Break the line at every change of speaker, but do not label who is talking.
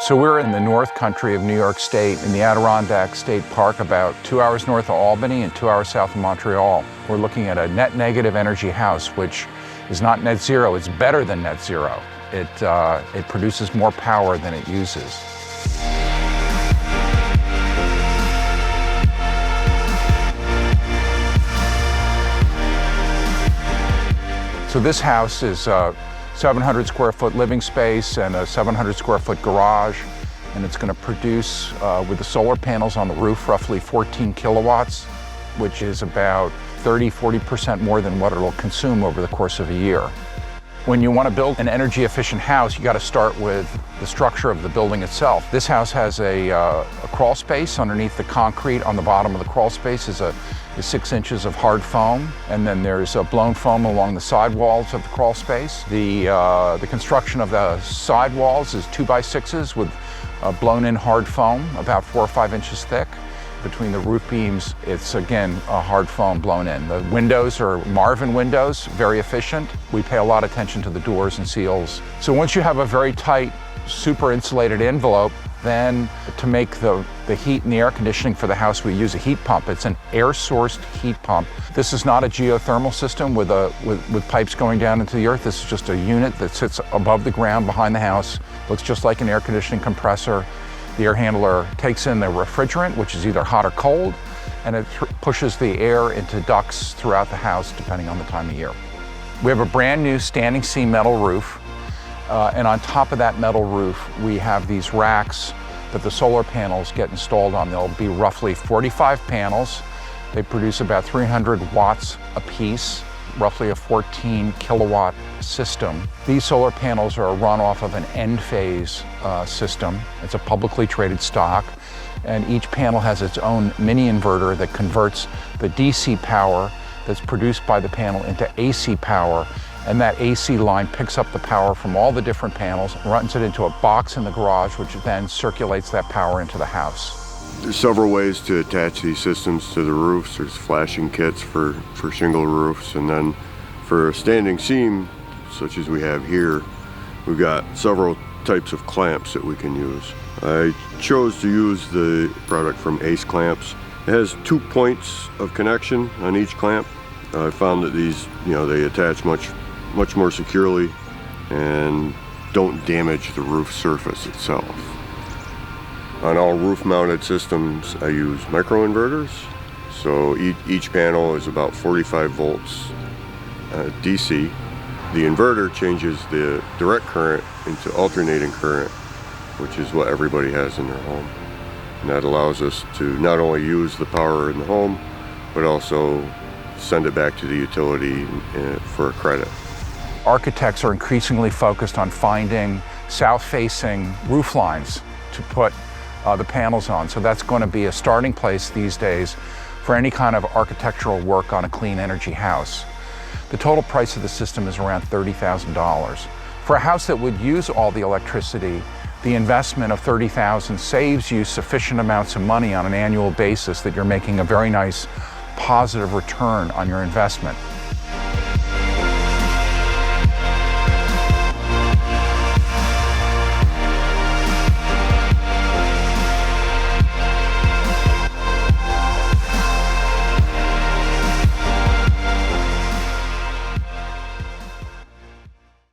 So we're in the North Country of New York State in the Adirondack State Park, about 2 hours north of Albany and 2 hours south of Montreal. We're looking at a net negative energy house, which is not net zero, it's better than net zero. It produces more power than it uses. So this house is 700 square foot living space and a 700 square foot garage, and it's going to produce with the solar panels on the roof roughly 14 kilowatts, which is about 30–40% more than what it'll consume over the course of a year. When you want to build an energy efficient house, you got to start with the structure of the building itself. This house has a crawl space underneath the concrete. On the bottom of the crawl space is 6 inches of hard foam, and then there's a blown foam along the side walls of the crawl space. The construction of the side walls is 2x6s with blown in hard foam, about 4 or 5 inches thick. Between the roof beams, it's again a hard foam blown in. The windows are Marvin windows, very efficient. We pay a lot of attention to the doors and seals. So once you have a very tight, super insulated envelope, then to make the heat and the air conditioning for the house, we use a heat pump. It's an air-sourced heat pump. This is not a geothermal system with pipes going down into the earth. This is just a unit that sits above the ground behind the house. Looks just like an air conditioning compressor. The air handler takes in the refrigerant, which is either hot or cold, and it pushes the air into ducts throughout the house, depending on the time of year. We have a brand new standing seam metal roof, and on top of that metal roof, we have these racks that the solar panels get installed on. There'll be roughly 45 panels. They produce about 300 watts apiece, roughly a 14 kilowatt system. These solar panels are run off of an end-phase system. It's a publicly traded stock, and each panel has its own mini inverter that converts the DC power that's produced by the panel into AC power, and that AC line picks up the power from all the different panels and runs it into a box in the garage, which then circulates that power into the house.
There's several ways to attach these systems to the roofs. There's flashing kits for shingle roofs, and then for a standing seam, such as we have here, we've got several types of clamps that we can use. I chose to use the product from Ace Clamps. It has 2 points of connection on each clamp. I found that these, they attach much more securely and don't damage the roof surface itself. On all roof-mounted systems, I use microinverters. So each panel is about 45 volts DC. The inverter changes the direct current into alternating current, which is what everybody has in their home. And that allows us to not only use the power in the home, but also send it back to the utility for a credit.
Architects are increasingly focused on finding south-facing roof lines to put the panels on. So that's going to be a starting place these days for any kind of architectural work on a clean energy house. The total price of the system is around $30,000. For a house that would use all the electricity, the investment of $30,000 saves you sufficient amounts of money on an annual basis that you're making a very nice positive return on your investment.